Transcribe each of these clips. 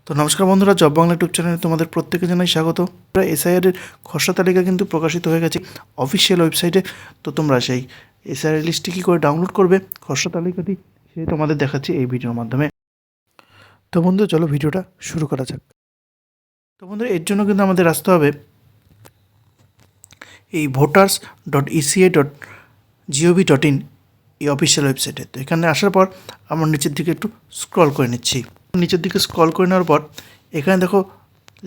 তো নমস্কার বন্ধুরা, জব বাংলা ইউটিউব চ্যানেলে তোমাদের প্রত্যেকে জানাই স্বাগত। এসআইআর এর খসড়া তালিকা কিন্তু প্রকাশিত হয়ে গেছে অফিসিয়াল ওয়েবসাইটে। তো তোমরা সেই এসআইআর লিস্টটি কী করে ডাউনলোড করবে, খসড়া তালিকাটি, সেই তোমাদের দেখাচ্ছি এই ভিডিওর মাধ্যমে। তো বন্ধু চলো ভিডিওটা শুরু করা যাক। তো বন্ধুরা এর জন্য কিন্তু আমাদের আসতে হবে এই voters.eci.gov.in এই অফিসিয়াল ওয়েবসাইটে। তো এখানে আসার পর আমরা নিচের দিকে একটু স্ক্রল করে নিচ্ছি। নিচের দিকে স্ক্রল করে নেওয়ার পর এখানে দেখো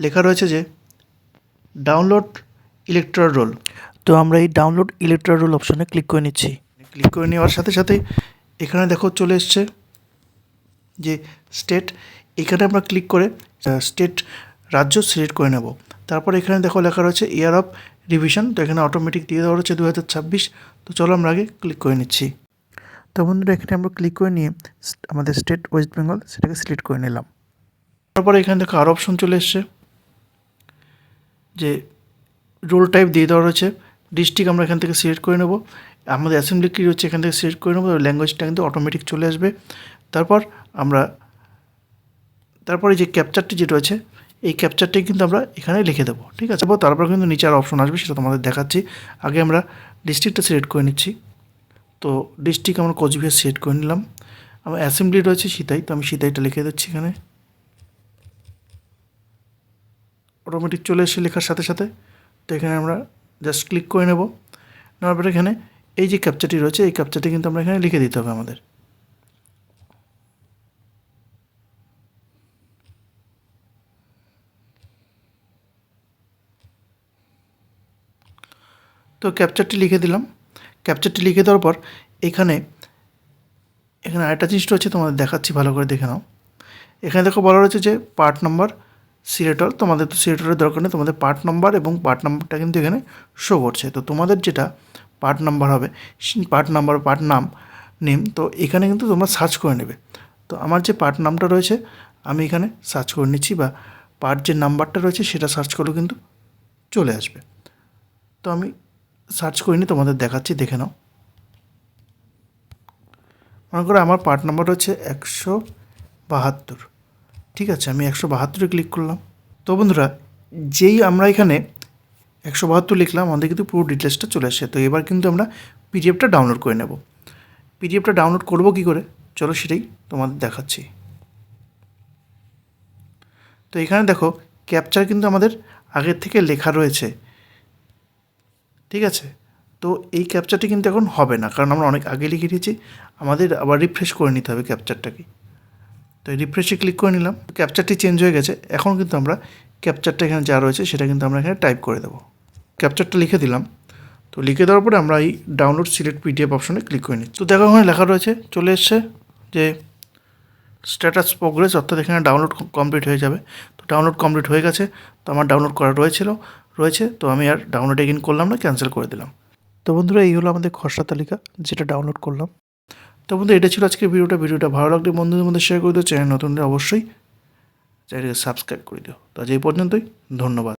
লেখা রয়েছে যে ডাউনলোড ইলেকট্রাল রোল। তো আমরা এই ডাউনলোড ইলেকট্রাল রোল অপশানে ক্লিক করে নিচ্ছি। ক্লিক করে নেওয়ার সাথে সাথে এখানে দেখো চলে এসছে যে স্টেট। এখানে আমরা ক্লিক করে স্টেট রাজ্য সিলেক্ট করে নেব। তারপর এখানে দেখো লেখা রয়েছে ইয়ার অফ রিভিশন। তো এখানে অটোমেটিক দিয়ে দেওয়া রয়েছে 2026। তো চলো আমরা আগে ক্লিক করে নিচ্ছি। তো বন্ধুরা এখানে আমরা ক্লিক করে নিয়ে আমাদের স্টেট ওয়েস্ট বেঙ্গল সেটাকে সিলেক্ট করে নিলাম। তারপরে এখানে দেখো আরও অপশন চলে এসছে যে রোল টাইপ দিয়ে দেওয়া রয়েছে। ডিস্ট্রিক্ট আমরা এখান থেকে সিলেক্ট করে নেব। আমাদের অ্যাসেম্বলি কী রয়েছে এখান থেকে সিলেক্ট করে নেবো। ল্যাঙ্গুয়েজটা কিন্তু অটোমেটিক চলে আসবে। তারপরে যে ক্যাপচারটি যেটা রয়েছে এই ক্যাপচারটি কিন্তু আমরা এখানে লিখে দেবো, ঠিক আছে। তারপর কিন্তু নিচে আর অপশন আসবে, সেটা তোমাদের দেখাচ্ছি। আগে আমরা ডিস্ট্রিক্টটা সিলেক্ট করে নিচ্ছি। তো ডিস্ট্রিক্ট আমরা কোচবিহার সিলেক্ট করে নিলাম। আমার অ্যাসেম্বলি রয়েছে সিতাই, তো আমি সিতাইটা লিখে দিচ্ছি এখানে। অটোমেটিক চলে এসে লেখার সাথে সাথে তো এখানে আমরা জাস্ট ক্লিক করে নেব। নেওয়ার পরে এখানে এই যে ক্যাপচারটি রয়েছে এই ক্যাপচারটি কিন্তু আমরা এখানে লিখে দিতে হবে আমাদের। তো ক্যাপচারটি লিখে দিলাম। ক্যাপচারটি লিখে দেওয়ার পর এখানে আরেকটা জিনিস রয়েছে তোমাদের দেখাচ্ছি, ভালো করে দেখে নাও। এখানে দেখো বলা রয়েছে যে পার্ট নাম্বার সিলেক্ট অল। তোমাদের তো সিলেক্ট অলের দরকার নেই, তোমাদের পার্ট নাম্বার এবং পার্ট নাম্বারটা কিন্তু এখানে শো করছে। তো তোমাদের যেটা পার্ট নাম্বার হবে, পার্ট নেম, তো এখানে কিন্তু তোমরা সার্চ করে নেবে। তো আমার যে পার্ট নামটা রয়েছে আমি এখানে সার্চ করে নিচ্ছি, বা পার্ট যে নাম্বারটা রয়েছে সেটা সার্চ করলেও কিন্তু চলে আসবে। তো আমি সার্চ করিনি, তোমাদের দেখাচ্ছি, দেখে নাও। মনে করো আমার পার্ট নাম্বার হচ্ছে 172, ঠিক আছে। আমি 172-এ ক্লিক করলাম। তো বন্ধুরা যেই আমরা এখানে 172 লিখলাম, আমাদের কিন্তু পুরো ডিটেলসটা চলে আসে। তো এবার কিন্তু আমরা পিডিএফটা ডাউনলোড করে নেব। পিডিএফটা ডাউনলোড করব কী করে, চলো সেটাই তোমাদের দেখাচ্ছি। তো এখানে দেখো ক্যাপচার কিন্তু আমাদের আগের থেকে লেখা রয়েছে, ঠিক আছে। তো এই ক্যাপচারটি কিন্তু এখন হবে না, কারণ আমরা অনেক আগে লিখে দিয়েছি। আমাদের আবার রিফ্রেশ করে নিতে হবে ক্যাপচারটাকে। তো রিফ্রেশে ক্লিক করে নিলাম। ক্যাপচারটি চেঞ্জ হয়ে গেছে। এখন কিন্তু আমরা ক্যাপচারটা এখানে যা রয়েছে সেটা কিন্তু আমরা এখানে টাইপ করে দেবো। ক্যাপচারটা লিখে দিলাম। তো লিখে দেওয়ার পরে আমরা এই ডাউনলোড সিলেক্ট পিডিএফ অপশনে ক্লিক করে নিচ্ছি। তো দেখো ওখানে লেখা রয়েছে, চলে এসছে যে স্ট্যাটাস প্রোগ্রেস, অর্থাৎ এখানে ডাউনলোড কমপ্লিট হয়ে যাবে। তো ডাউনলোড কমপ্লিট হয়ে গেছে। তো আমার ডাউনলোড করা রয়েছে। তো আমি আর ডাউনলোড এগেইন করলাম না, ক্যান্সেল করে দিলাম। তো বন্ধুরা এই হলো আমাদের খসড়া তালিকা, যেটা ডাউনলোড করলাম। তো বন্ধু এটা ছিল আজকে ভিডিওটা ভালো লাগলে বন্ধুদের মধ্যে শেয়ার করে দিও। চ্যানেল নতুন অবশ্যই চ্যানেলকে সাবস্ক্রাইব করে দিও। তো আজ এই পর্যন্তই, ধন্যবাদ।